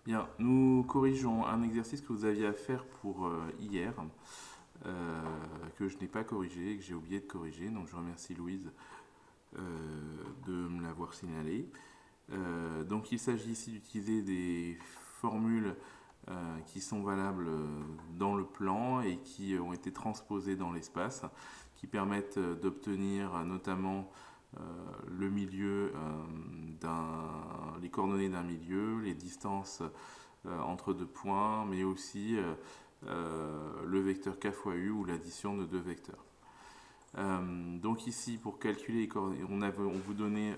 Bien, nous corrigeons un exercice que vous aviez à faire pour hier, que je n'ai pas corrigé et que j'ai oublié de corriger. Donc je remercie Louise euh, de me l'avoir signalé. Donc il s'agit ici d'utiliser des formules qui sont valables dans le plan et qui ont été transposées dans l'espace, qui permettent d'obtenir notamment euh, le milieu les coordonnées d'un milieu, les distances entre deux points, mais aussi le vecteur k fois u ou l'addition de deux vecteurs. Donc ici, pour calculer les coordonnées, on vous donnait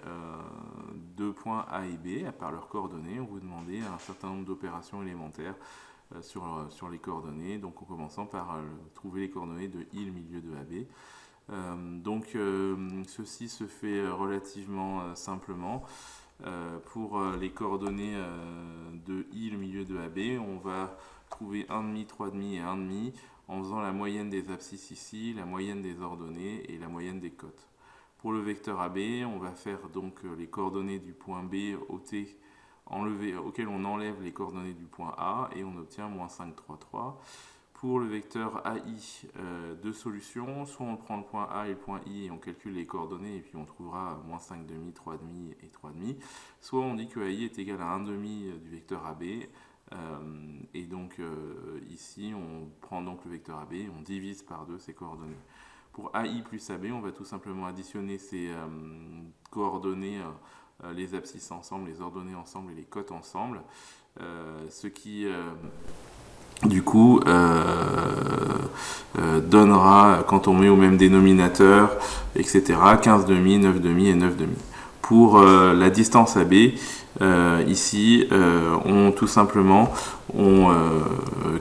deux points A et B par leurs coordonnées. On vous demandait un certain nombre d'opérations élémentaires sur les coordonnées. Donc en commençant par trouver les coordonnées de I, le milieu de AB. Ceci se fait relativement simplement. Pour les coordonnées de I, le milieu de AB, on va trouver 1,5, 3,5 et 1,5 en faisant la moyenne des abscisses ici, la moyenne des ordonnées et la moyenne des cotes. Pour le vecteur AB, on va faire donc les coordonnées du point B au T auquel on enlève les coordonnées du point A et on obtient moins 5, 3, 3. Pour le vecteur AI, deux solutions. Soit on prend le point A et le point I et on calcule les coordonnées et puis on trouvera moins 5,5, 3,5 et 3,5. Soit on dit que AI est égal à 1,5 du vecteur AB. Et donc ici, on prend donc le vecteur AB et on divise par 2 ces coordonnées. Pour AI plus AB, on va tout simplement additionner ces coordonnées, les abscisses ensemble, les ordonnées ensemble et les cotes ensemble. Ce qui... du coup, donnera, quand on met au même dénominateur, etc., 15,5, 9,5 et 9,5. Pour la distance AB, ici, on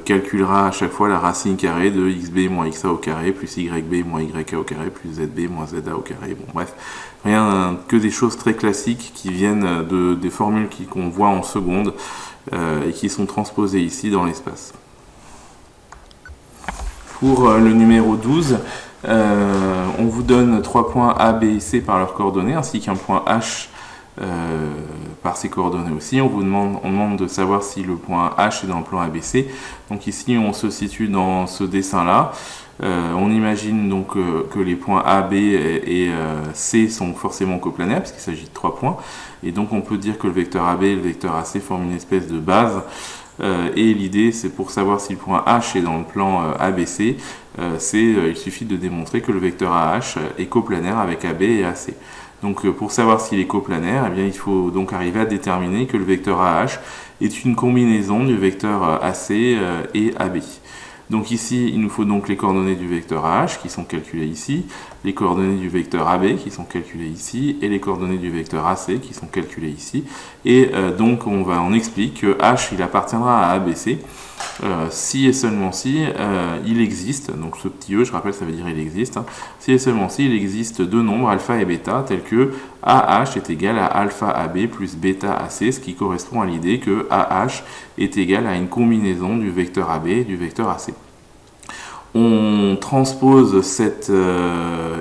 calculera à chaque fois la racine carrée de xb moins xa au carré, plus yb moins yk au carré, plus zb moins za au carré. Bon, bref, rien que des choses très classiques qui viennent des formules qu'on voit en seconde et qui sont transposées ici dans l'espace. Pour le numéro 12, on vous donne 3 points A, B et C par leurs coordonnées, ainsi qu'un point H par ses coordonnées aussi. On demande de savoir si le point H est dans le plan ABC. Donc ici, on se situe dans ce dessin-là. On imagine donc que les points A, B et C sont forcément coplanaires, puisqu'il s'agit de 3 points. Et donc on peut dire que le vecteur AB et le vecteur AC forment une espèce de base. Et l'idée, c'est pour savoir si le point H est dans le plan ABC, il suffit de démontrer que le vecteur AH est coplanaire avec AB et AC. Donc pour savoir s'il est coplanaire, eh bien, il faut donc arriver à déterminer que le vecteur AH est une combinaison du vecteur AC et AB. Donc ici, il nous faut donc les coordonnées du vecteur AH qui sont calculées ici, les coordonnées du vecteur AB qui sont calculées ici, et les coordonnées du vecteur AC qui sont calculées ici. Et donc on explique que H il appartiendra à ABC si et seulement si il existe, donc ce petit E, je rappelle, ça veut dire il existe, hein, si et seulement si il existe deux nombres alpha et bêta tels que AH est égal à alpha AB plus bêta AC, ce qui correspond à l'idée que AH est égal à une combinaison du vecteur AB et du vecteur AC. On transpose cette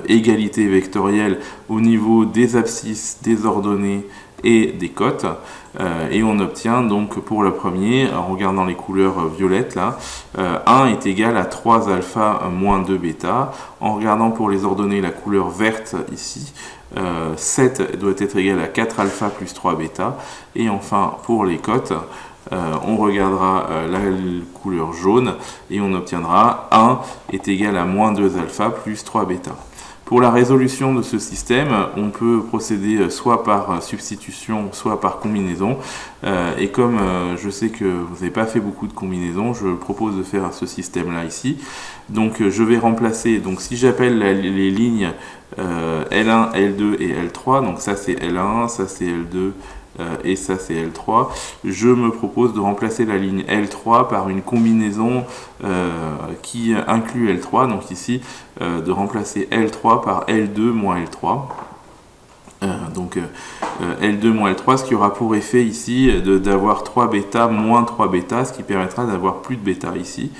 égalité vectorielle au niveau des abscisses, des ordonnées et des cotes, et on obtient donc pour le premier, en regardant les couleurs violettes là, 1 est égal à 3 alpha moins 2 bêta. En regardant pour les ordonnées la couleur verte ici, 7 doit être égal à 4 alpha plus 3 bêta. Et enfin pour les cotes, on regardera la couleur jaune et on obtiendra 1 est égal à moins 2 alpha plus 3 bêta. Pour la résolution de ce système, on peut procéder soit par substitution, soit par combinaison. Et comme je sais que vous n'avez pas fait beaucoup de combinaisons, je propose de faire ce système-là ici. Donc je vais remplacer, donc si j'appelle les lignes L1, L2 et L3, donc ça c'est L1, ça c'est L2, et ça c'est L3, je me propose de remplacer la ligne L3 par une combinaison qui inclut L3, donc ici de remplacer L3 par L2 moins L3. L2 moins L3, ce qui aura pour effet ici d'avoir 3 bêta moins 3 bêta, ce qui permettra d'avoir plus de bêta ici.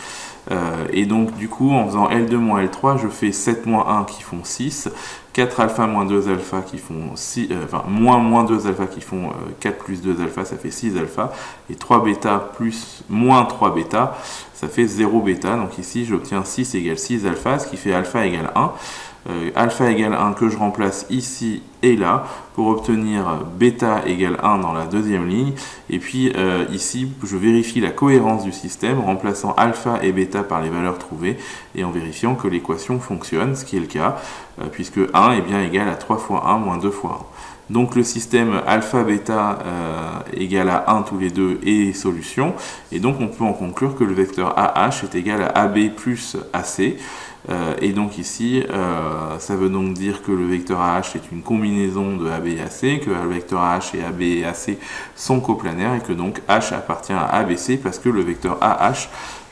Et donc du coup en faisant L2 moins L3 je fais 7 moins 1 qui font 6, 4 alpha moins 2 alpha qui font 6, moins 2 alpha qui font 4 plus 2 alpha, ça fait 6 alpha, et 3 bêta plus moins 3 bêta, ça fait 0 bêta. Donc ici j'obtiens 6 égale 6 alpha, ce qui fait alpha égale 1. Alpha égale 1 que je remplace ici et là pour obtenir bêta égale 1 dans la deuxième ligne. Et puis ici, je vérifie la cohérence du système en remplaçant alpha et bêta par les valeurs trouvées et en vérifiant que l'équation fonctionne, ce qui est le cas, puisque 1 est bien égal à 3 fois 1 moins 2 fois 1. Donc le système alpha bêta égale à 1 tous les deux est solution. Et donc on peut en conclure que le vecteur AH est égal à AB plus AC. Et donc ici, ça veut donc dire que le vecteur AH est une combinaison de AB et AC, que le vecteur AH et AB et AC sont coplanaires et que donc H appartient à ABC parce que le vecteur AH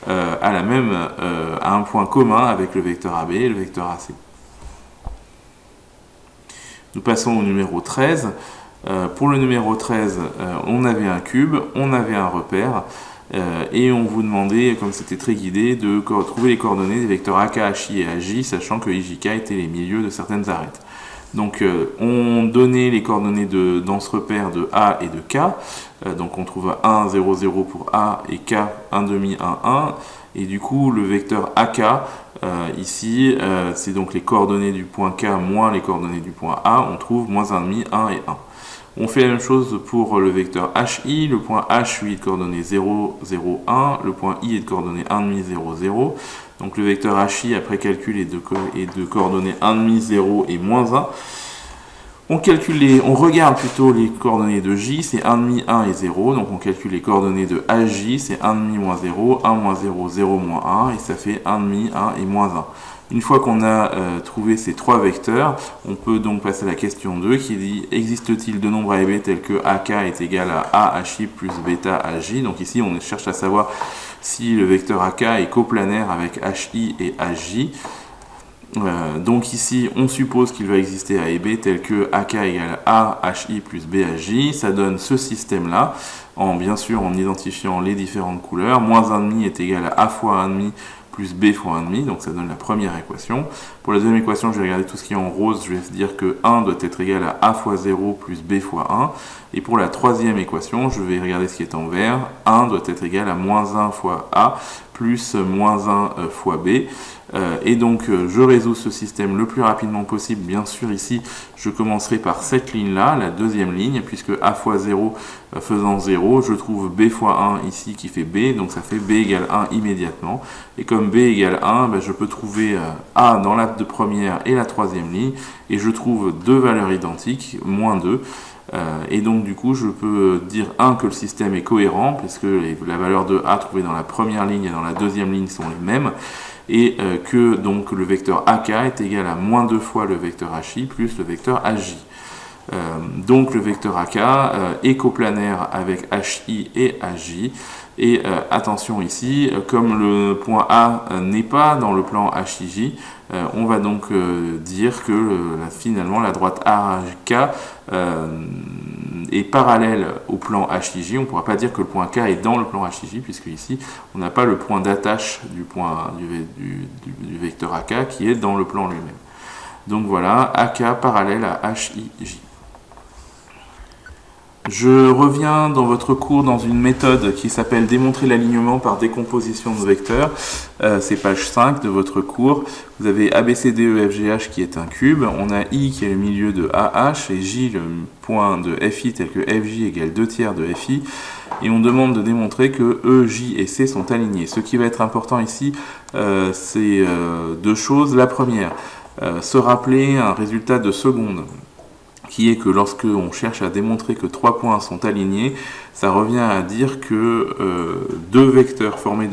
a un point commun avec le vecteur AB et le vecteur AC. Nous passons au numéro 13. Pour le numéro 13, on avait un cube, on avait un repère. Et on vous demandait, comme c'était très guidé, de trouver les coordonnées des vecteurs AK, HI et AJ, sachant que IJK étaient les milieux de certaines arêtes. Donc on donnait les coordonnées dans ce repère de A et de K. Donc on trouve 1, 0, 0 pour A et K, 1 demi, 1, 1. Et du coup, le vecteur AK, ici, c'est donc les coordonnées du point K moins les coordonnées du point A. On trouve moins 1 demi, 1 et 1. On fait la même chose pour le vecteur HI, le point H lui est de coordonnées 0, 0, 1, le point I est de coordonnées 1,5, 0, 0. Donc le vecteur HI après calcul est de coordonnées 1,5, 0 et moins 1. On regarde plutôt les coordonnées de J, c'est 1,5, 1 et 0, donc on calcule les coordonnées de AJ, c'est 1,5 moins 0, 1 moins 0, 0 moins 1, et ça fait 1,5, 1 et moins 1. Une fois qu'on a trouvé ces trois vecteurs, on peut donc passer à la question 2 qui dit: existe-t-il de nombres A et B tels que AK est égal à AHI plus bêta AJ? Donc ici on cherche à savoir si le vecteur AK est coplanaire avec HI et AJ. Donc ici on suppose qu'il va exister A et B tel que AK égale A HI plus B AJ. Ça donne ce système là, bien sûr en identifiant les différentes couleurs. Moins 1,5 est égal à A fois 1,5 plus B fois 1,5, donc ça donne la première équation. Pour la deuxième équation, je vais regarder tout ce qui est en rose, je vais dire que 1 doit être égal à A fois 0 plus B fois 1. Et pour la troisième équation, je vais regarder ce qui est en vert, 1 doit être égal à moins 1 fois A plus moins 1 fois B. Et donc je résous ce système le plus rapidement possible. Bien sûr ici je commencerai par cette ligne là, la deuxième ligne, puisque A fois 0 faisant 0, je trouve B fois 1 ici qui fait B, donc ça fait B égale 1 immédiatement. Et comme B égale 1, je peux trouver A dans la première et la troisième ligne, et je trouve deux valeurs identiques, moins 2. Et donc du coup je peux dire que le système est cohérent, puisque la valeur de A trouvée dans la première ligne et dans la deuxième ligne sont les mêmes, et que donc le vecteur AK est égal à moins 2 fois le vecteur HI plus le vecteur AJ. Donc le vecteur AK est coplanaire avec HI et AJ. Et attention ici, comme le point A n'est pas dans le plan HIJ, on va donc dire que finalement la droite AK est parallèle au plan HIJ. On ne pourra pas dire que le point K est dans le plan HIJ, puisque ici on n'a pas le point d'attache du vecteur AK qui est dans le plan lui-même. Donc voilà, AK parallèle à HIJ. Je reviens dans votre cours dans une méthode qui s'appelle démontrer l'alignement par décomposition de vecteurs. C'est page 5 de votre cours. Vous avez ABCDEFGH qui est un cube, on a I qui est le milieu de AH et J le point de FI tel que FJ égale 2 tiers de FI. Et on demande de démontrer que E, J et C sont alignés. Ce qui va être important ici, c'est deux choses. La première, se rappeler un résultat de seconde, qui est que lorsque on cherche à démontrer que trois points sont alignés, ça revient à dire que deux vecteurs formés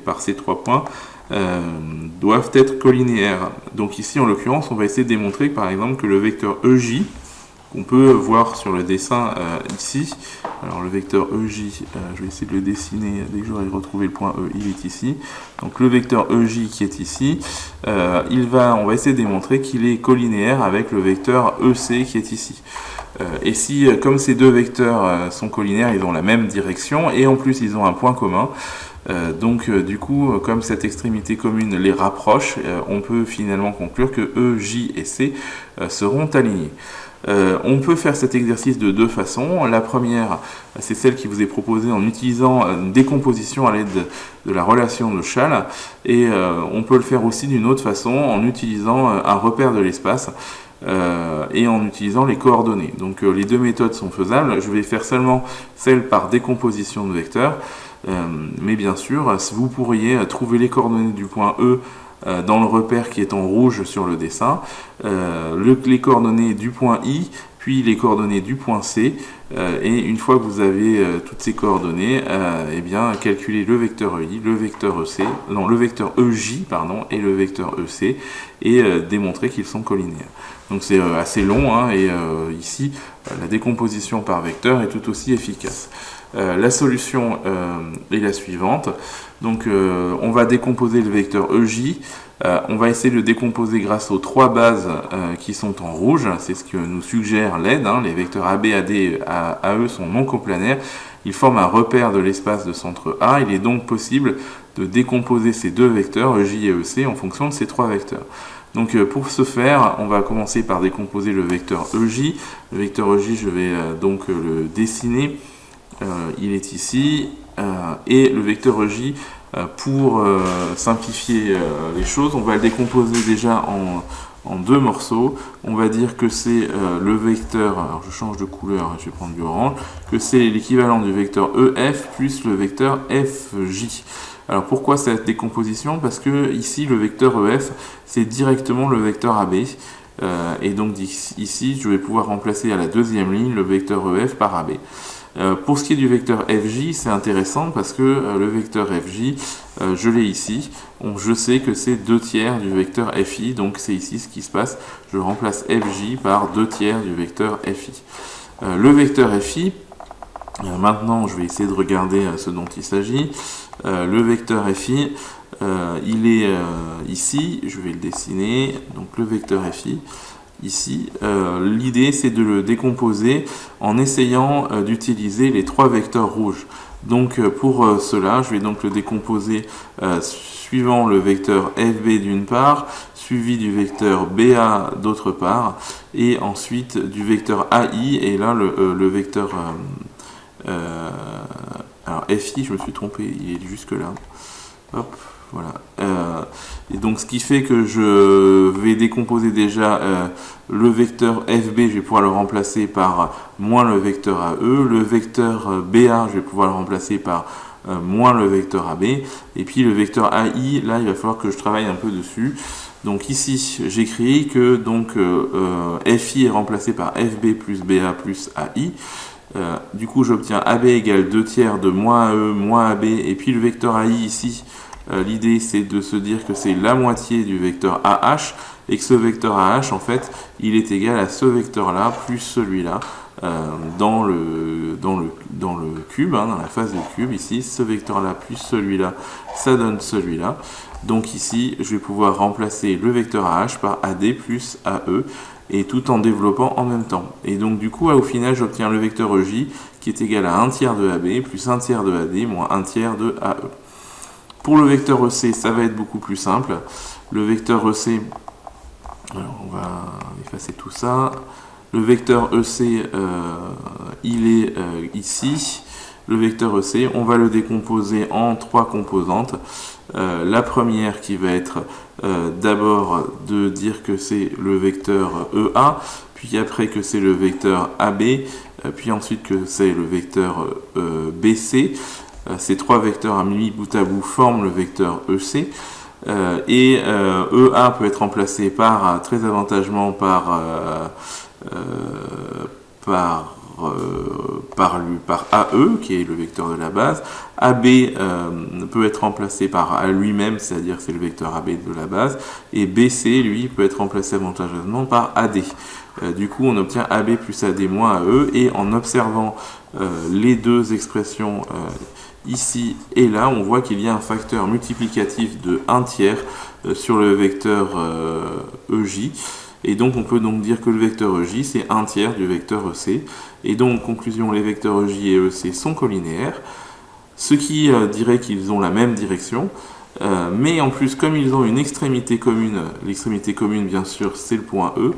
par ces trois points doivent être collinéaires. Donc ici, en l'occurrence, on va essayer de démontrer par exemple que le vecteur EJ qu'on peut voir sur le dessin ici. Alors le vecteur EJ, je vais essayer de le dessiner dès que j'aurai retrouvé le point E, il est ici. Donc le vecteur EJ qui est ici, on va essayer de démontrer qu'il est collinéaire avec le vecteur EC qui est ici. Et si, comme ces deux vecteurs sont collinaires, ils ont la même direction et en plus ils ont un point commun, du coup, comme cette extrémité commune les rapproche, on peut finalement conclure que E, J et C seront alignés. On peut faire cet exercice de deux façons. La première, c'est celle qui vous est proposée en utilisant une décomposition à l'aide de la relation de Schall, et on peut le faire aussi d'une autre façon en utilisant un repère de l'espace et en utilisant les coordonnées. Donc les deux méthodes sont faisables. Je vais faire seulement celle par décomposition de vecteurs, mais bien sûr, vous pourriez trouver les coordonnées du point E dans le repère qui est en rouge sur le dessin, les coordonnées du point I, puis les coordonnées du point C, et une fois que vous avez toutes ces coordonnées, eh bien calculez le vecteur EI, le vecteur EC, non, le vecteur EJ pardon, et le vecteur EC, et démontrer qu'ils sont collinaires. Donc c'est assez long, hein, et ici la décomposition par vecteur est tout aussi efficace. La solution est la suivante. Donc on va décomposer le vecteur EJ. On va essayer de le décomposer grâce aux trois bases qui sont en rouge. C'est ce que nous suggère l'aide. Hein. Les vecteurs AB, AD et AE sont non coplanaires. Ils forment un repère de l'espace de centre A. Il est donc possible de décomposer ces deux vecteurs, EJ et EC, en fonction de ces trois vecteurs. Donc pour ce faire, on va commencer par décomposer le vecteur EJ. Le vecteur EJ, je vais donc le dessiner. Il est ici. Et le vecteur EJ, pour simplifier les choses, on va le décomposer déjà en deux morceaux. On va dire que c'est le vecteur, alors je change de couleur, je vais prendre du orange, que c'est l'équivalent du vecteur EF plus le vecteur FJ. Alors pourquoi cette décomposition? Parce que ici le vecteur EF c'est directement le vecteur AB, et donc ici je vais pouvoir remplacer à la deuxième ligne le vecteur EF par AB. Pour ce qui est du vecteur FJ, c'est intéressant parce que le vecteur FJ, je l'ai ici. Je sais que c'est 2/3 du vecteur FI, donc c'est ici ce qui se passe. Je remplace FJ par 2/3 du vecteur FI. Le vecteur FI, maintenant je vais essayer de regarder ce dont il s'agit. Le vecteur FI, il est ici, je vais le dessiner. Donc le vecteur FI. Ici, l'idée c'est de le décomposer en essayant d'utiliser les trois vecteurs rouges. Donc pour cela, je vais donc le décomposer suivant le vecteur FB d'une part, suivi du vecteur BA d'autre part, et ensuite du vecteur AI, et là le vecteur alors FI, je me suis trompé, il est jusque là. Hop. Voilà. Et donc ce qui fait que je vais décomposer déjà le vecteur FB, je vais pouvoir le remplacer par moins le vecteur AE, le vecteur BA, je vais pouvoir le remplacer par moins le vecteur AB, et puis le vecteur AI, là il va falloir que je travaille un peu dessus. Donc ici j'écris que donc FI est remplacé par FB plus BA plus AI. Du coup j'obtiens AB égale 2/3 de moins AE moins AB, et puis le vecteur AI ici, l'idée c'est de se dire que c'est la moitié du vecteur AH, et que ce vecteur AH en fait il est égal à ce vecteur là plus celui-là dans le cube, hein, dans la face du cube. Ici ce vecteur là plus celui-là, ça donne celui-là. Donc ici je vais pouvoir remplacer le vecteur AH par AD plus AE, et tout en développant en même temps. Et donc du coup au final j'obtiens le vecteur EJ qui est égal à 1/3 de AB plus 1/3 de AD moins 1/3 de AE. Pour le vecteur EC, ça va être beaucoup plus simple. Le vecteur EC, alors on va effacer tout ça. Le vecteur EC, il est ici. Le vecteur EC, on va le décomposer en trois composantes. La première qui va être d'abord de dire que c'est le vecteur EA, puis après que c'est le vecteur AB, puis ensuite que c'est le vecteur BC. Ces trois vecteurs mis bout à bout forment le vecteur EC, et EA peut être remplacé par, très avantageusement par par AE, qui est le vecteur de la base. AB peut être remplacé par A lui-même, c'est-à-dire c'est le vecteur AB de la base. Et BC, lui, peut être remplacé avantageusement par AD. Du coup, on obtient AB plus AD moins AE. Et en observant les deux expressions ici et là, on voit qu'il y a un facteur multiplicatif de 1/3 sur le vecteur EJ. Et donc, on peut donc dire que le vecteur EJ, c'est 1/3 du vecteur EC. Et donc, conclusion, les vecteurs EJ et EC sont collinéaires, ce qui dirait qu'ils ont la même direction. Mais en plus, comme ils ont une extrémité commune, l'extrémité commune, bien sûr, c'est le point E,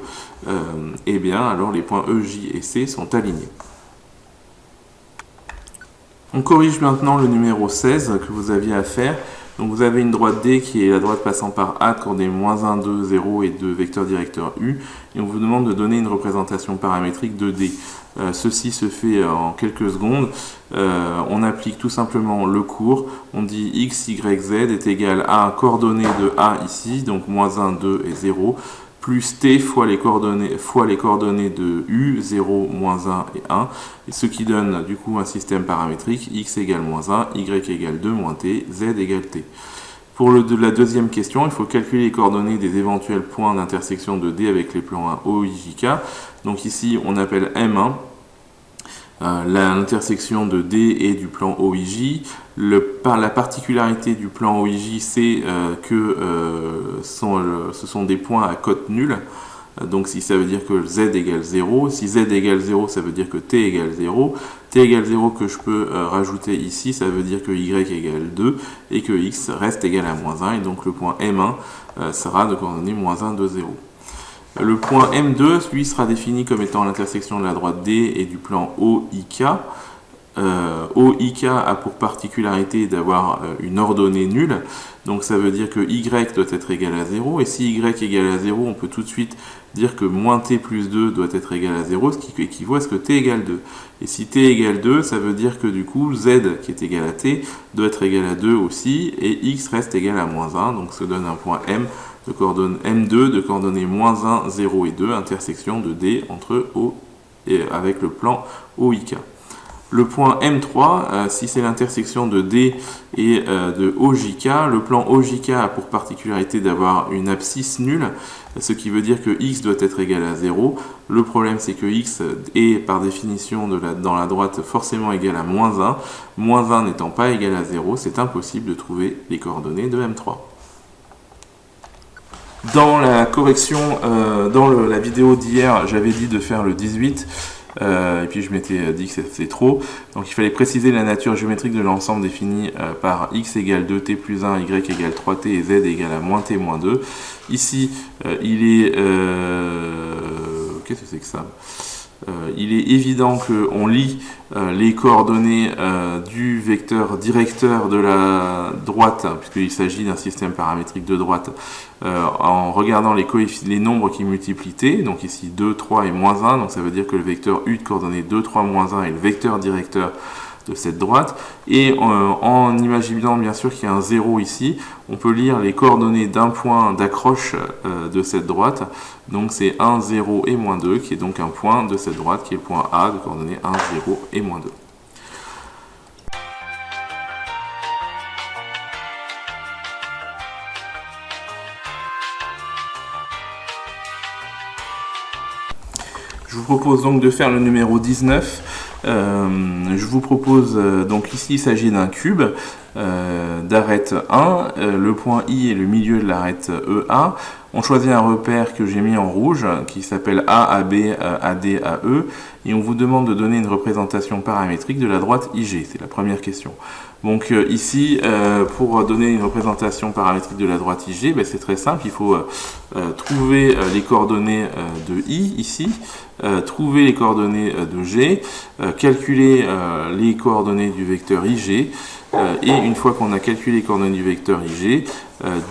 et bien, alors les points EJ et C sont alignés. On corrige maintenant le numéro 16 que vous aviez à faire. Donc vous avez une droite D qui est la droite passant par A, coordonnée -1, 2, 0 et de vecteur directeur U. Et on vous demande de donner une représentation paramétrique de D. Ceci se fait en quelques secondes. On applique tout simplement le cours. On dit x, y, z est égal à coordonnée de A ici, donc -1, 2 et 0, plus t fois les coordonnées de U, 0, -1 et 1, et ce qui donne du coup un système paramétrique x égale -1, y égale 2, t, z égale t. Pour la deuxième question, il faut calculer les coordonnées des éventuels points d'intersection de D avec les plans 1, O, I, J, K. Donc ici, on appelle M1 l'intersection de D et du plan OIJ. La particularité du plan OIJ, c'est que ce sont des points à cote nulle. Donc si ça veut dire que z égale 0, si z égale 0, ça veut dire que t égale 0. T égale 0 que je peux rajouter ici, ça veut dire que y égale 2 et que x reste égal à -1. Et donc le point M1 sera de coordonnées -1, 2, 0. Le point M2, lui, sera défini comme étant l'intersection de la droite D et du plan OIK. OIK a pour particularité d'avoir une ordonnée nulle, donc ça veut dire que Y doit être égal à 0, et si Y est égal à 0, on peut tout de suite dire que -t plus 2 doit être égal à 0, ce qui équivaut à ce que T égale 2. Et si T égale 2, ça veut dire que du coup, Z qui est égal à T doit être égal à 2 aussi, et X reste égal à -1, donc ça donne un point M de M2 de coordonnées -1, 0 et 2, intersection de D entre O et avec le plan OIK. Le point M3, si c'est l'intersection de D et de OJK, le plan OJK a pour particularité d'avoir une abscisse nulle, ce qui veut dire que X doit être égal à 0. Le problème, c'est que X est par définition dans la droite forcément égal à -1. -1 n'étant pas égal à 0, c'est impossible de trouver les coordonnées de M3. Dans la correction, dans la vidéo d'hier, j'avais dit de faire le 18. Et puis je m'étais dit que c'était trop. Donc il fallait préciser la nature géométrique de l'ensemble défini par x égale 2t plus 1, y égale 3t et z égale à -t moins 2. Ici, il est... qu'est-ce que c'est que ça ? Il est évident qu'on lit les coordonnées du vecteur directeur de la droite, puisqu'il s'agit d'un système paramétrique de droite, en regardant les nombres qui multiplient t, donc ici 2, 3 et -1, donc ça veut dire que le vecteur U de coordonnées 2, 3, -1 est le vecteur directeur de cette droite, et en imaginant bien sûr qu'il y a un 0 ici, on peut lire les coordonnées d'un point d'accroche de cette droite, donc c'est 1, 0 et -2, qui est donc un point de cette droite, qui est le point A de coordonnées 1, 0 et -2. Je vous propose donc de faire le numéro 19. Je vous propose, donc ici il s'agit d'un cube d'arête 1, le point I est le milieu de l'arête EA. On choisit un repère que j'ai mis en rouge qui s'appelle A, AB, AD, AE, et on vous demande de donner une représentation paramétrique de la droite IG. C'est la première question. Donc ici, pour donner une représentation paramétrique de la droite IG, c'est très simple, il faut trouver les coordonnées de I ici, trouver les coordonnées de G, calculer les coordonnées du vecteur IG, et une fois qu'on a calculé les coordonnées du vecteur IG,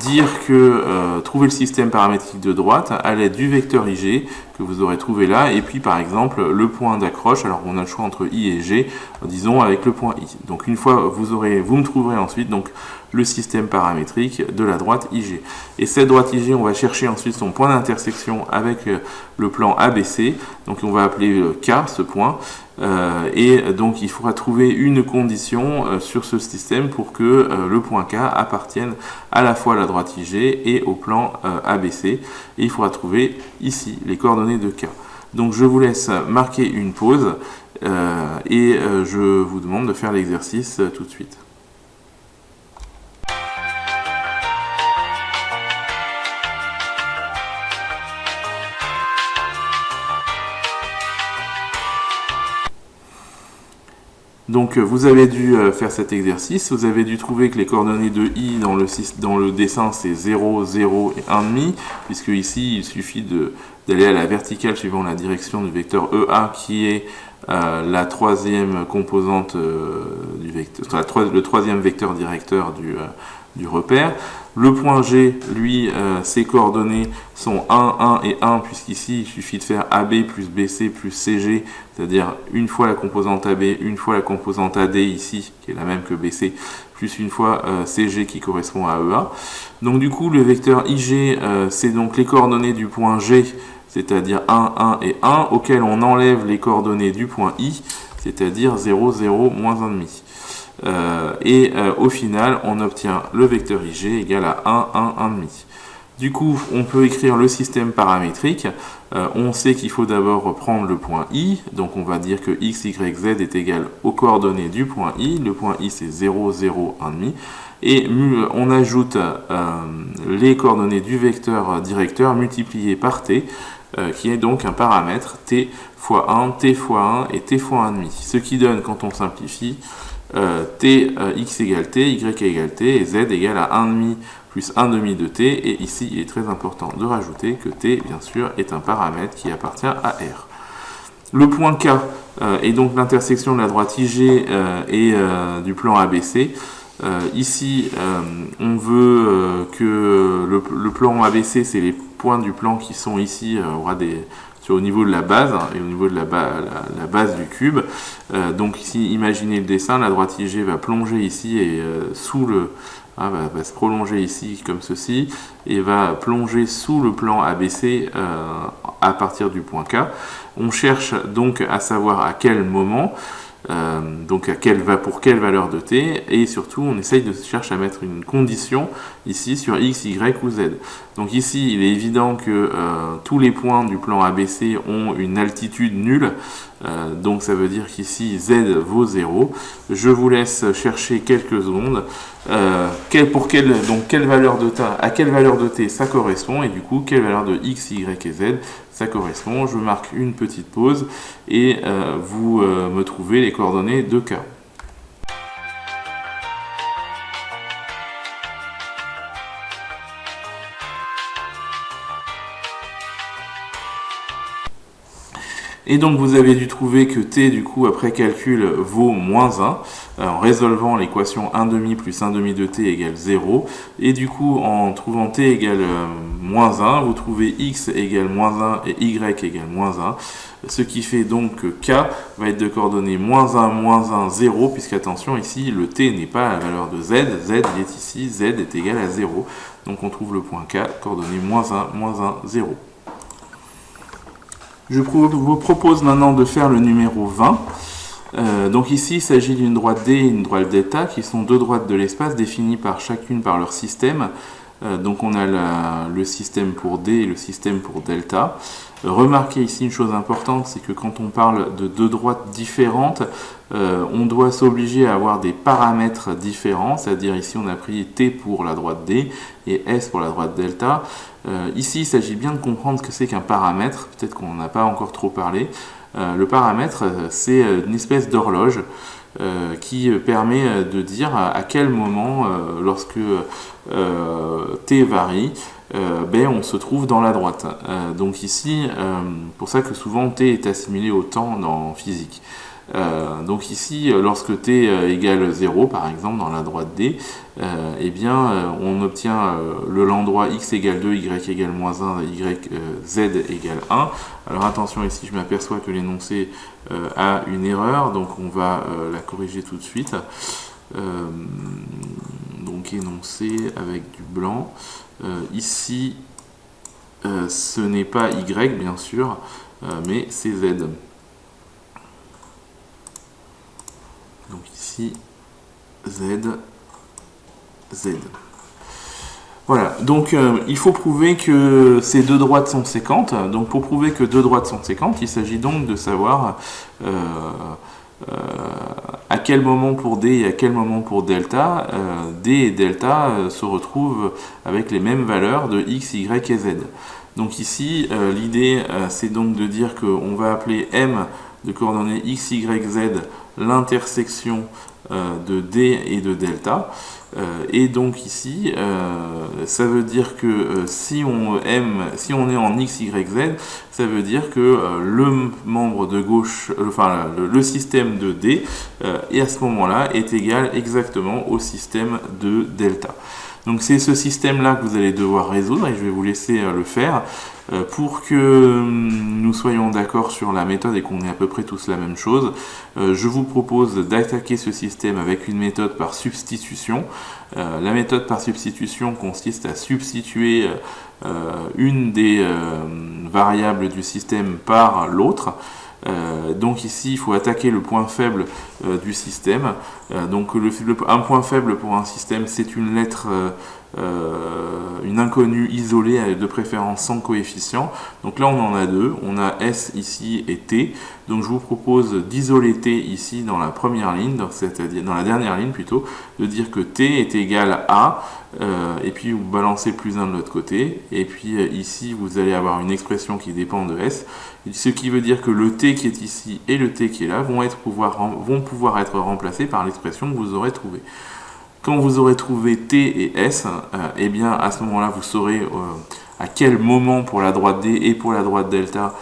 dire que trouver le système paramétrique de droite à l'aide du vecteur IG que vous aurez trouvé là, et puis par exemple le point d'accroche. Alors on a le choix entre I et G, disons avec le point I. Donc une fois vous me trouverez ensuite donc le système paramétrique de la droite IG. Et cette droite IG, on va chercher ensuite son point d'intersection avec le plan ABC. Donc on va appeler K ce point. Et donc il faudra trouver une condition sur ce système pour que le point K appartienne à la fois à la droite IG et au plan ABC. Et il faudra trouver ici les coordonnées de K. Donc je vous laisse marquer une pause et je vous demande de faire l'exercice tout de suite. Donc vous avez dû faire cet exercice, vous avez dû trouver que les coordonnées de I dans le dessin c'est 0, 0 et 1,5, puisque ici il suffit d'aller à la verticale suivant la direction du vecteur EA qui est la troisième composante du vecteur, le troisième vecteur directeur du repère. Le point G, lui, ses coordonnées sont 1, 1 et 1, puisqu'ici, il suffit de faire AB plus BC plus CG, c'est-à-dire une fois la composante AB, une fois la composante AD ici, qui est la même que BC, plus une fois CG qui correspond à EA. Donc du coup, le vecteur IG, c'est donc les coordonnées du point G, c'est-à-dire 1, 1 et 1, auquel on enlève les coordonnées du point I, c'est-à-dire 0, 0, moins 1,5. Au final, on obtient le vecteur IG égal à 1, 1, 1,5. Du coup, on peut écrire le système paramétrique. On sait qu'il faut d'abord prendre le point I. Donc, on va dire que x, y, z est égal aux coordonnées du point I. Le point I, c'est 0, 0, 1,5. Et on ajoute les coordonnées du vecteur directeur multipliées par t, qui est donc un paramètre t fois 1, t fois 1 et t fois 1,5. Ce qui donne, quand on simplifie, x égale t, y égale t et z égale à 1,5 plus 1,5 de t. Et ici, il est très important de rajouter que t, bien sûr, est un paramètre qui appartient à R. Le point K est donc l'intersection de la droite IG et du plan ABC. Ici, on veut que le plan ABC, c'est les points du plan qui sont ici, aura au niveau de la base et au niveau de la base du cube. Donc ici, imaginez le dessin, la droite IG va plonger ici et va se prolonger ici comme ceci et va plonger sous le plan ABC à partir du point K. On cherche donc à savoir à quel moment, donc pour quelle valeur de t, et surtout on essaye de chercher à mettre une condition ici sur x, y ou z. Donc ici il est évident que tous les points du plan ABC ont une altitude nulle, donc ça veut dire qu'ici z vaut 0. Je vous laisse chercher quelques secondes à quelle valeur de t ça correspond, et du coup quelle valeur de x, y et z ça correspond. Je marque une petite pause et vous me trouvez les coordonnées de K. Et donc vous avez dû trouver que t, du coup, après calcul, vaut moins 1, en résolvant l'équation 1,5 plus 1,5 de t égale 0. Et du coup, en trouvant t égale moins 1, vous trouvez x égale moins 1 et y égale moins 1. Ce qui fait donc que k va être de coordonnées moins 1, 0, puisqu'attention, ici, le t n'est pas la valeur de z. Z, il est ici, z est égal à 0. Donc on trouve le point k, coordonnées moins 1, 0. Je vous propose maintenant de faire le numéro 20. Donc ici, il s'agit d'une droite D et une droite delta, qui sont deux droites de l'espace définies chacune par leur système. Donc on a le système pour D et le système pour delta. Remarquez ici une chose importante, c'est que quand on parle de deux droites différentes, on doit s'obliger à avoir des paramètres différents, c'est-à-dire ici on a pris T pour la droite D et S pour la droite delta. Ici il s'agit bien de comprendre ce que c'est qu'un paramètre, peut-être qu'on n'en a pas encore trop parlé. Le paramètre, c'est une espèce d'horloge qui permet de dire à quel moment, lorsque t varie, on se trouve dans la droite. Donc ici, pour ça que souvent t est assimilé au temps en physique. Donc ici, lorsque t égale 0, par exemple, dans la droite D, eh bien, on obtient l'endroit x égale 2, y égale moins 1, z égale 1. Alors attention, ici, je m'aperçois que l'énoncé a une erreur, donc on va la corriger tout de suite. Donc énoncé avec du blanc. Ici, ce n'est pas y, bien sûr, mais c'est z. Donc ici, z. Voilà, donc il faut prouver que ces deux droites sont séquentes. Donc pour prouver que deux droites sont séquentes, il s'agit donc de savoir à quel moment pour D et à quel moment pour delta, D et delta se retrouvent avec les mêmes valeurs de x, y et z. Donc ici, l'idée, c'est donc de dire qu'on va appeler M de coordonnées x, y, z l'intersection de D et de delta. Et donc ici, ça veut dire que si on est en x, y, z, ça veut dire que le membre de gauche, enfin le système de D, et à ce moment-là est égal exactement au système de delta. Donc c'est ce système-là que vous allez devoir résoudre et je vais vous laisser le faire pour que nous soyons d'accord sur la méthode et qu'on ait à peu près tous la même chose. Je vous propose d'attaquer ce système avec une méthode par substitution. La méthode par substitution consiste à substituer une des variables du système par l'autre. Donc ici, il faut attaquer le point faible du système. Donc un point faible pour un système, c'est une lettre, une inconnue isolée, de préférence sans coefficient. Donc là, on en a deux. On a S ici et T. Donc je vous propose d'isoler T ici dans la première ligne, c'est-à-dire dans la dernière ligne plutôt, de dire que T est égal à, et puis vous balancez plus 1 de l'autre côté, et puis ici vous allez avoir une expression qui dépend de S, ce qui veut dire que le T qui est ici et le T qui est là vont pouvoir être remplacés par l'expression que vous aurez trouvée. Quand vous aurez trouvé T et S, eh bien à ce moment-là vous saurez à quel moment pour la droite D et pour la droite delta,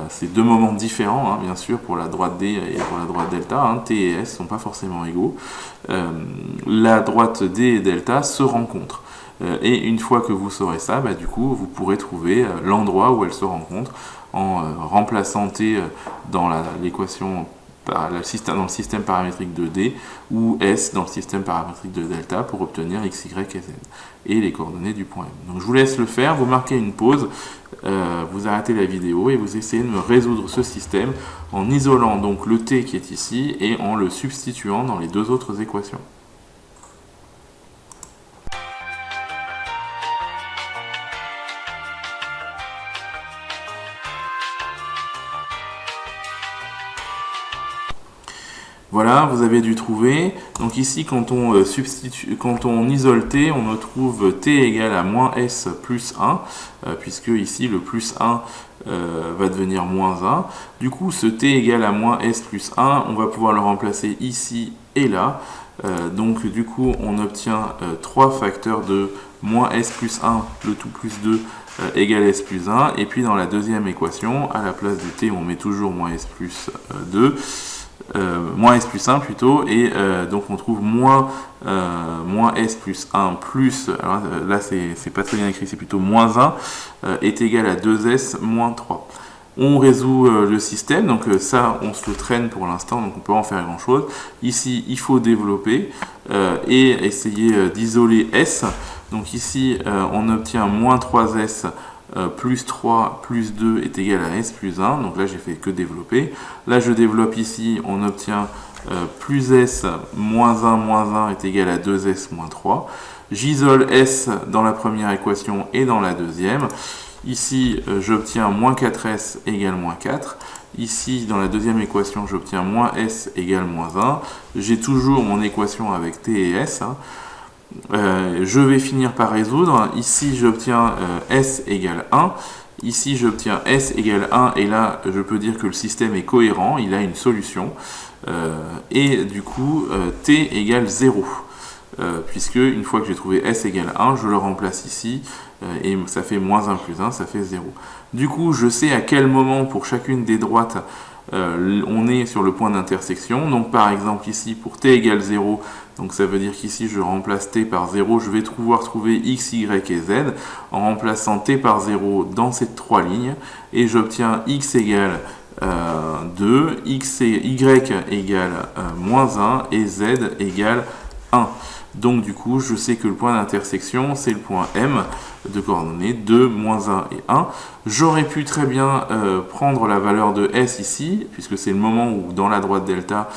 c'est deux moments différents, hein, bien sûr, pour la droite D et pour la droite delta, hein, T et S ne sont pas forcément égaux. La droite D et delta se rencontrent. Et une fois que vous saurez ça, bah, du coup, vous pourrez trouver l'endroit où elles se rencontrent en remplaçant T dans l'équation dans le système paramétrique de D ou S dans le système paramétrique de delta pour obtenir x, y et z et les coordonnées du point M. Donc je vous laisse le faire, vous marquez une pause, vous arrêtez la vidéo et vous essayez de me résoudre ce système en isolant donc le T qui est ici et en le substituant dans les deux autres équations. Voilà, vous avez dû trouver. Donc ici, quand on isole T, on retrouve T égale à moins S plus 1, puisque ici le plus 1 va devenir moins 1. Du coup, ce T égale à moins S plus 1, on va pouvoir le remplacer ici et là. Donc du coup, on obtient 3 facteurs de moins S plus 1, le tout plus 2, égale S plus 1. Et puis dans la deuxième équation, à la place du T, on met toujours moins S plus 2. Moins S plus 1 plutôt, et donc on trouve moins S plus 1 plus, alors là c'est pas très bien écrit, c'est plutôt moins 1, est égal à 2S moins 3. On résout le système, donc ça on se le traîne pour l'instant, donc on peut en faire grand chose. Ici il faut développer et essayer d'isoler S, donc ici on obtient moins 3S plus 3 plus 2 est égal à S plus 1, donc là j'ai fait que développer. Là je développe ici, on obtient plus S moins 1 est égal à 2S moins 3. J'isole S dans la première équation et dans la deuxième. Ici j'obtiens moins 4S égale moins 4. Ici dans la deuxième équation j'obtiens moins S égale moins 1. J'ai toujours mon équation avec T et S. Hein. Je vais finir par résoudre. Ici j'obtiens S égale 1, ici j'obtiens S égale 1 et là je peux dire que le système est cohérent, il a une solution et du coup T égale 0 puisque une fois que j'ai trouvé S égale 1 je le remplace ici et ça fait moins 1 plus 1, ça fait 0. Du coup je sais à quel moment pour chacune des droites on est sur le point d'intersection. Donc par exemple ici pour t égale 0, donc ça veut dire qu'ici je remplace t par 0, je vais pouvoir trouver x, y et z en remplaçant t par 0 dans ces trois lignes et j'obtiens x égale 2, x et y égale moins 1 et z égale 1. Donc du coup, je sais que le point d'intersection, c'est le point M de coordonnées 2, moins 1 et 1. J'aurais pu très bien prendre la valeur de S ici, puisque c'est le moment où dans la droite delta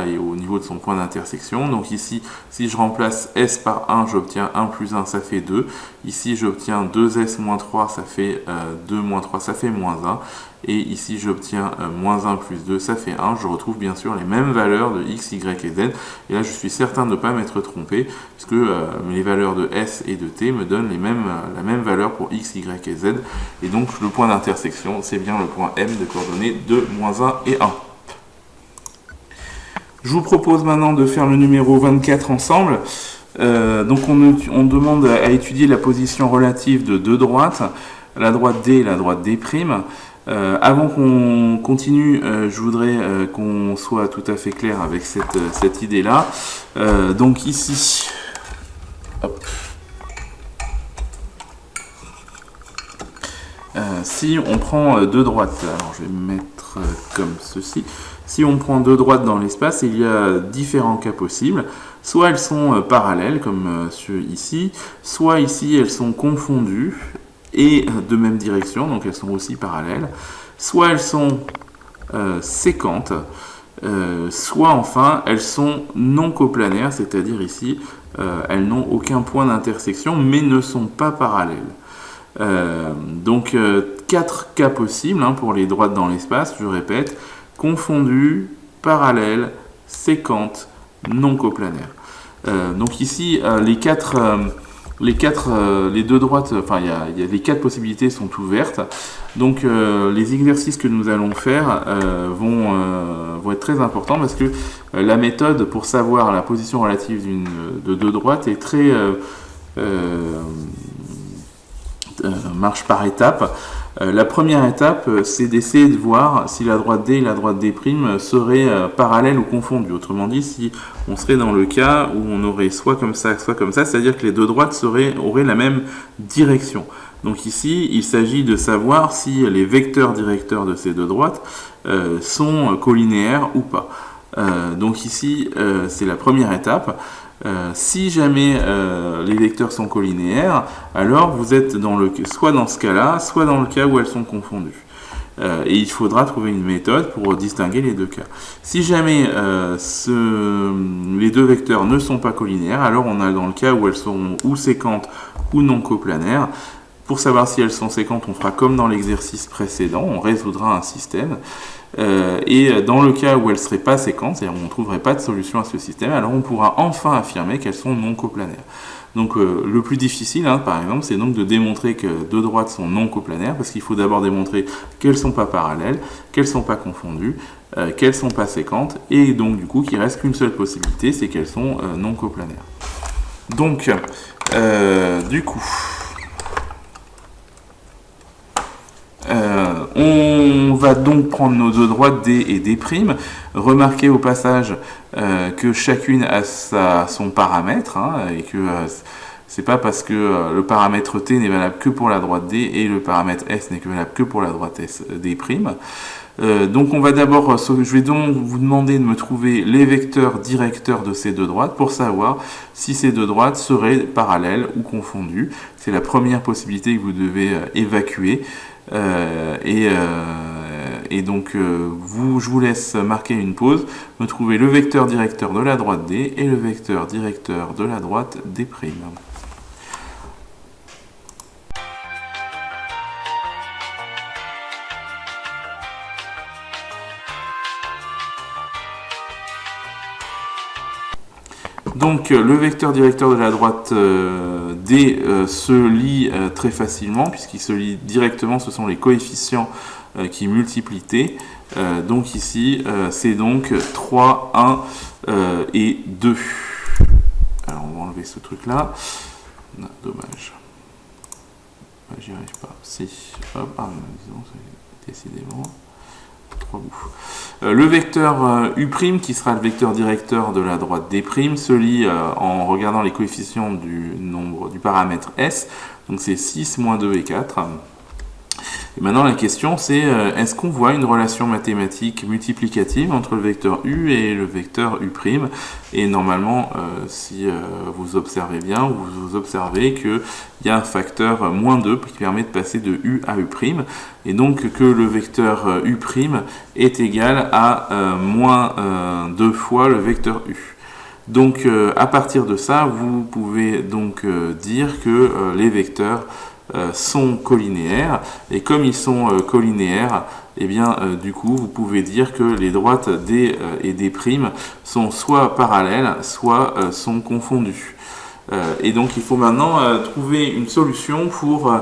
est au niveau de son point d'intersection. Donc ici, si je remplace S par 1, j'obtiens 1 plus 1, ça fait 2. Ici, j'obtiens 2S moins 3, ça fait 2 moins 3, ça fait moins 1. Et ici, j'obtiens moins 1 plus 2, ça fait 1. Je retrouve bien sûr les mêmes valeurs de x, y et z. Et là, je suis certain de ne pas m'être trompé, puisque les valeurs de S et de T me donnent la même valeur pour x, y et z. Et donc, le point d'intersection, c'est bien le point M de coordonnées 2, moins 1 et 1. Je vous propose maintenant de faire le numéro 24 ensemble. Donc, on demande à étudier la position relative de deux droites, la droite D et la droite D'. Avant qu'on continue, je voudrais qu'on soit tout à fait clair avec cette idée-là. Donc ici, hop. Si on prend deux droites, alors je vais me mettre comme ceci. Si on prend deux droites dans l'espace, il y a différents cas possibles. Soit elles sont parallèles, comme ici, soit ici elles sont confondues et de même direction, donc elles sont aussi parallèles. Soit elles sont séquentes, soit enfin elles sont non coplanaires, c'est-à-dire ici elles n'ont aucun point d'intersection mais ne sont pas parallèles. Donc 4 cas possibles pour les droites dans l'espace, je répète, confondues, parallèles, séquentes, non coplanaires. Donc ici les deux droites, enfin les 4 possibilités sont ouvertes. Donc les exercices que nous allons faire vont être très importants parce que la méthode pour savoir la position relative de deux droites est très marche par étapes. La première étape, c'est d'essayer de voir si la droite D et la droite D' seraient parallèles ou confondues. Autrement dit, si on serait dans le cas où on aurait soit comme ça, c'est-à-dire que les deux droites auraient la même direction. Donc ici, il s'agit de savoir si les vecteurs directeurs de ces deux droites sont collinéaires ou pas. Donc ici, c'est la première étape. Si jamais les vecteurs sont collinéaires, alors vous êtes soit dans ce cas-là, soit dans le cas où elles sont confondues. Et il faudra trouver une méthode pour distinguer les deux cas. Si jamais les deux vecteurs ne sont pas collinéaires, alors on a dans le cas où elles sont ou séquentes ou non coplanaires. Pour savoir si elles sont séquentes, on fera comme dans l'exercice précédent, on résoudra un système. Et dans le cas où elles ne seraient pas séquentes, c'est-à-dire où on ne trouverait pas de solution à ce système, alors on pourra enfin affirmer qu'elles sont non coplanaires. Donc le plus difficile, par exemple, c'est donc de démontrer que deux droites sont non coplanaires, parce qu'il faut d'abord démontrer qu'elles ne sont pas parallèles, qu'elles ne sont pas confondues, qu'elles ne sont pas séquentes, et donc du coup qu'il ne reste qu'une seule possibilité, c'est qu'elles sont non coplanaires. Donc, du coup... on va donc prendre nos deux droites D et D'. Remarquez au passage que chacune a son paramètre et que c'est pas parce que le paramètre T n'est valable que pour la droite D et le paramètre S n'est valable que pour la droite D'. Donc on va d'abord, je vais donc vous demander de me trouver les vecteurs directeurs de ces deux droites pour savoir si ces deux droites seraient parallèles ou confondues. C'est la première possibilité que vous devez évacuer. Et donc je vous laisse marquer une pause, me trouver le vecteur directeur de la droite D et le vecteur directeur de la droite D'. Donc le vecteur directeur de la droite D se lit très facilement puisqu'il se lit directement, ce sont les coefficients qui multiplient T. Donc ici c'est donc 3, 1 et 2. Alors on va enlever ce truc là. Non, dommage. J'y arrive pas. Si. Hop, disons, décidément. 3 bouts. Le vecteur U', qui sera le vecteur directeur de la droite D', se lit en regardant les coefficients du nombre du paramètre S. Donc c'est 6, moins 2 et 4. Et maintenant la question c'est, est-ce qu'on voit une relation mathématique multiplicative entre le vecteur U et le vecteur U'? Et normalement, si vous observez bien, vous observez qu'il y a un facteur moins 2 qui permet de passer de U à U', et donc que le vecteur U' est égal à moins 2 fois le vecteur U. Donc à partir de ça, vous pouvez donc dire que les vecteurs sont collinéaires, et comme ils sont collinéaires, et bien du coup vous pouvez dire que les droites D et D' sont soit parallèles, soit sont confondues. Et donc il faut maintenant trouver une solution pour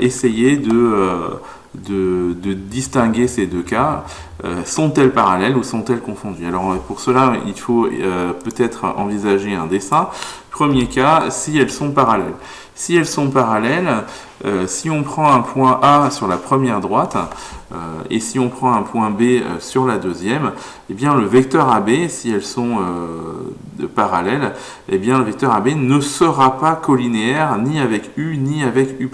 essayer de distinguer ces deux cas. Sont-elles parallèles ou sont-elles confondues? Alors pour cela, il faut peut-être envisager un dessin. Premier cas, si elles sont parallèles. Si elles sont parallèles, si on prend un point A sur la première droite et si on prend un point B sur la deuxième, eh bien le vecteur AB, si elles sont parallèles, eh bien le vecteur AB ne sera pas collinéaire ni avec U ni avec U'.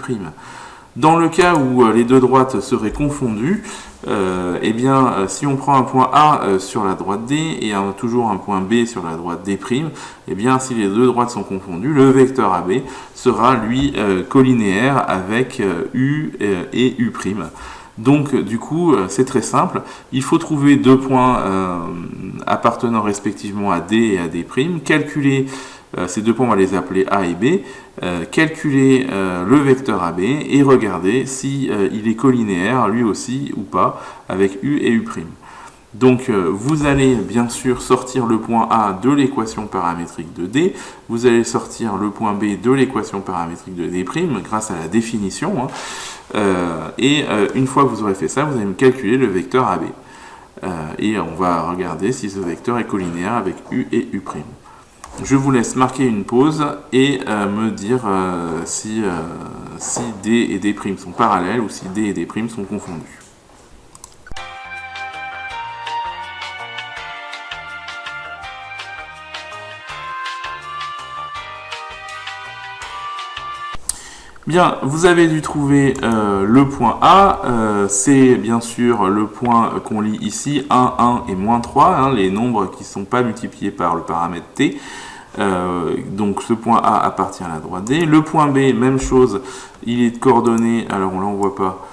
Dans le cas où les deux droites seraient confondues, eh bien, si on prend un point A sur la droite D et toujours un point B sur la droite D', eh bien, si les deux droites sont confondues, le vecteur AB sera, lui, collinéaire avec U et U'. Donc, du coup, c'est très simple. Il faut trouver deux points appartenant respectivement à D et à D', calculer ces deux points, on va les appeler A et B, calculer le vecteur AB et regarder si il est collinéaire lui aussi ou pas avec U et U'. Donc vous allez bien sûr sortir le point A de l'équation paramétrique de D, vous allez sortir le point B de l'équation paramétrique de D' grâce à la définition, et une fois que vous aurez fait ça, vous allez me calculer le vecteur AB. Et on va regarder si ce vecteur est collinéaire avec U et U'. Je vous laisse marquer une pause et me dire si D et D' sont parallèles ou si D et D' sont confondus. Bien, vous avez dû trouver le point A, c'est bien sûr le point qu'on lit ici, 1, 1 et moins 3, les nombres qui ne sont pas multipliés par le paramètre T. Donc ce point A appartient à la droite D. Le point B, même chose, il est de coordonnées, alors on ne l'envoie pas,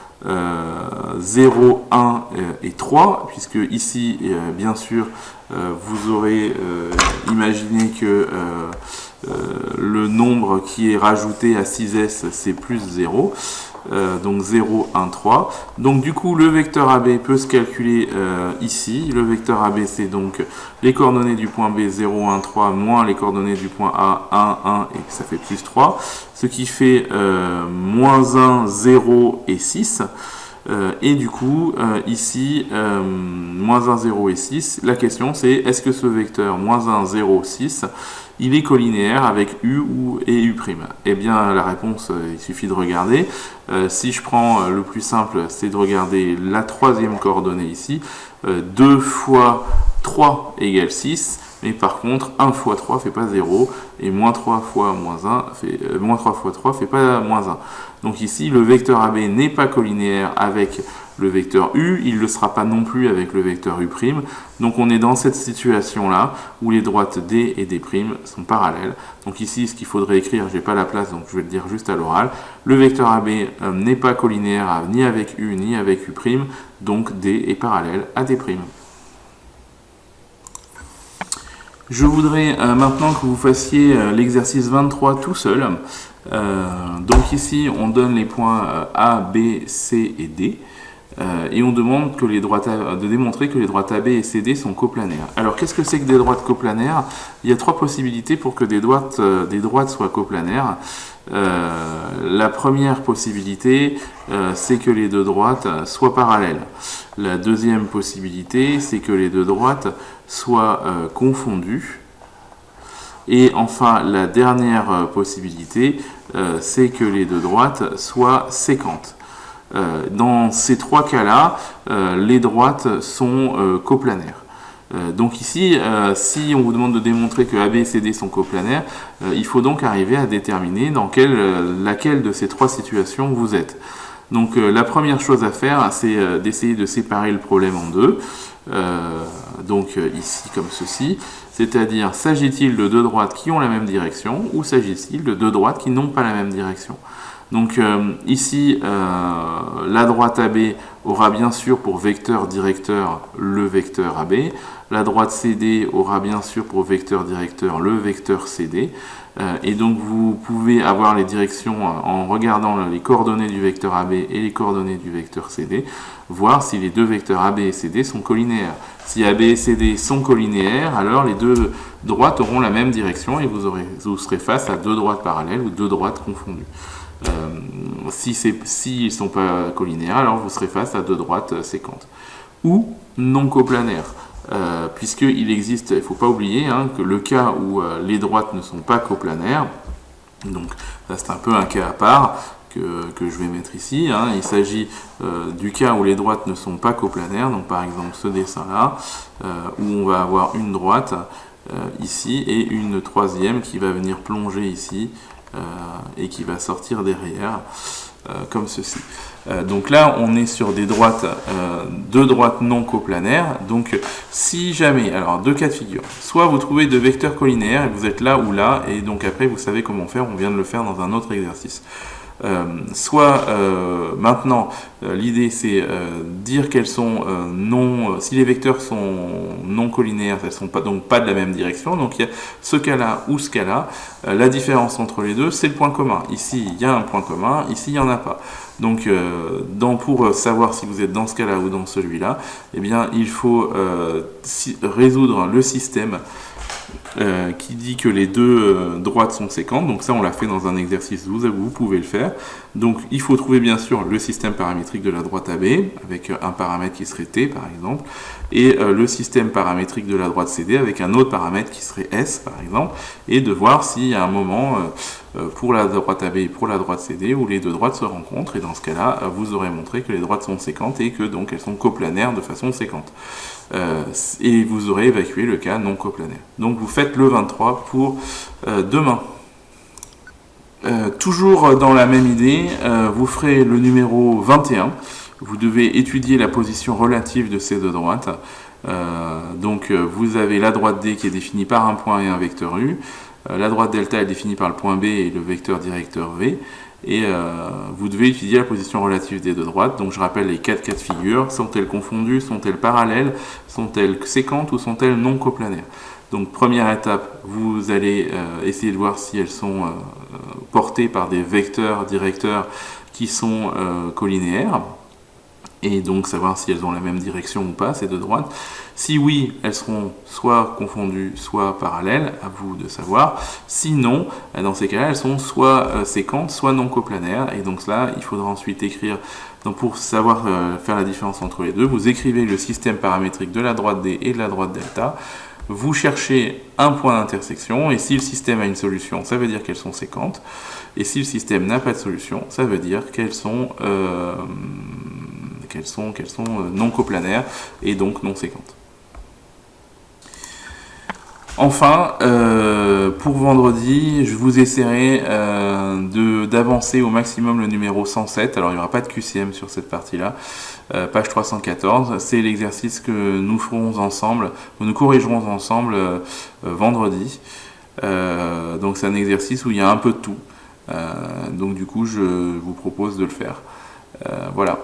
0, 1 et 3, puisque ici, bien sûr, vous aurez imaginé que le nombre qui est rajouté à 6S, c'est plus 0. Donc 0, 1, 3. Donc du coup, le vecteur AB peut se calculer ici. Le vecteur AB, c'est donc les coordonnées du point B, 0, 1, 3, moins les coordonnées du point A, 1, 1, et ça fait plus 3. Ce qui fait moins 1, 0 et 6. Et du coup, ici, moins 1, 0 et 6, la question c'est, est-ce que ce vecteur moins 1, 0, 6, il est collinéaire avec U et U'? Eh bien, la réponse, il suffit de regarder. Si je prends le plus simple, c'est de regarder la troisième coordonnée ici. 2 fois 3 égale 6. Mais par contre, 1 fois 3 fait pas 0, et moins 3 fois moins 1 fait, moins 3 fois 3 fait pas moins 1. Donc ici, le vecteur AB n'est pas collinéaire avec le vecteur U, il ne le sera pas non plus avec le vecteur U'. Donc on est dans cette situation-là, où les droites D et D' sont parallèles. Donc ici, ce qu'il faudrait écrire, je n'ai pas la place, donc je vais le dire juste à l'oral. Le vecteur AB n'est pas collinéaire ni avec U ni avec U', donc D est parallèle à D'. Je voudrais maintenant que vous fassiez l'exercice 23 tout seul. Donc ici, on donne les points A, B, C et D. Et on demande que de démontrer que les droites AB et CD sont coplanaires. Alors qu'est-ce que c'est que des droites coplanaires? Il y a trois possibilités pour que des droites soient coplanaires. La première possibilité, c'est que les deux droites soient parallèles. La deuxième possibilité, c'est que les deux droites soient confondues. Et enfin, la dernière possibilité, c'est que les deux droites soient séquentes. Dans ces trois cas-là, les droites sont coplanaires. Donc ici, si on vous demande de démontrer que AB et CD sont coplanaires, il faut donc arriver à déterminer dans laquelle de ces trois situations vous êtes. Donc la première chose à faire, c'est d'essayer de séparer le problème en deux. Donc ici comme ceci, c'est-à-dire s'agit-il de deux droites qui ont la même direction ou s'agit-il de deux droites qui n'ont pas la même direction. Donc ici, la droite AB aura bien sûr pour vecteur directeur le vecteur AB, la droite CD aura bien sûr pour vecteur directeur le vecteur CD, et donc vous pouvez avoir les directions en regardant les coordonnées du vecteur AB et les coordonnées du vecteur CD, voir si les deux vecteurs AB et CD sont colinéaires. Si AB et CD sont colinéaires, alors les deux droites auront la même direction et vous serez face à deux droites parallèles ou deux droites confondues. S'ils ne sont pas colinéaires, alors vous serez face à deux droites séquentes. Ou non coplanaires, puisqu'il existe, il ne faut pas oublier que le cas où les droites ne sont pas coplanaires, donc ça c'est un peu un cas à part que je vais mettre ici, il s'agit du cas où les droites ne sont pas coplanaires, donc par exemple ce dessin-là, où on va avoir une droite ici et une troisième qui va venir plonger ici, et qui va sortir derrière comme ceci. Donc là on est sur des droites, deux droites non coplanaires. Donc si jamais, alors deux cas de figure, soit vous trouvez deux vecteurs colinéaires et vous êtes là ou là, et donc après vous savez comment faire, on vient de le faire dans un autre exercice. Maintenant l'idée c'est dire qu'elles sont si les vecteurs sont non colinéaires, elles ne sont donc pas de la même direction, donc il y a ce cas-là ou ce cas-là. La différence entre les deux, c'est le point commun. Ici il y a un point commun, ici il n'y en a pas. Donc pour savoir si vous êtes dans ce cas-là ou dans celui-là, eh bien il faut résoudre le système qui dit que les deux droites sont séquentes. Donc ça on l'a fait dans un exercice, vous pouvez le faire. Donc il faut trouver bien sûr le système paramétrique de la droite AB avec un paramètre qui serait T par exemple, et le système paramétrique de la droite CD avec un autre paramètre qui serait S par exemple, et de voir s'il y a un moment pour la droite AB et pour la droite CD où les deux droites se rencontrent, et dans ce cas-là vous aurez montré que les droites sont séquentes et que donc elles sont coplanaires de façon séquente. Et vous aurez évacué le cas non coplanaire. Donc vous faites le 23 pour demain. Toujours dans la même idée, vous ferez le numéro 21. Vous devez étudier la position relative de ces deux droites. Donc vous avez la droite D qui est définie par un point et un vecteur U. La droite delta est définie par le point B et le vecteur directeur V. Et vous devez étudier la position relative des deux droites. Donc je rappelle les quatre cas de figure. Sont-elles confondues? Sont-elles parallèles? Sont-elles séquentes ou sont-elles non coplanaires? Donc première étape, vous allez essayer de voir si elles sont portées par des vecteurs directeurs qui sont colinéaires, et donc savoir si elles ont la même direction ou pas, ces deux droites. Si oui, elles seront soit confondues, soit parallèles, à vous de savoir. Sinon, dans ces cas-là, elles sont soit séquentes, soit non coplanaires, et donc là, il faudra ensuite écrire. Donc pour savoir faire la différence entre les deux, vous écrivez le système paramétrique de la droite D et de la droite delta. Vous cherchez un point d'intersection, et si le système a une solution, ça veut dire qu'elles sont séquentes, et si le système n'a pas de solution, ça veut dire qu'elles sont non coplanaires et donc non séquentes. Enfin, pour vendredi, je vous essaierai d'avancer au maximum le numéro 107. Alors il n'y aura pas de QCM sur cette partie-là. Page 314, c'est l'exercice que nous ferons ensemble, nous corrigerons ensemble vendredi. Donc c'est un exercice où il y a un peu de tout. Donc du coup, je vous propose de le faire. Voilà.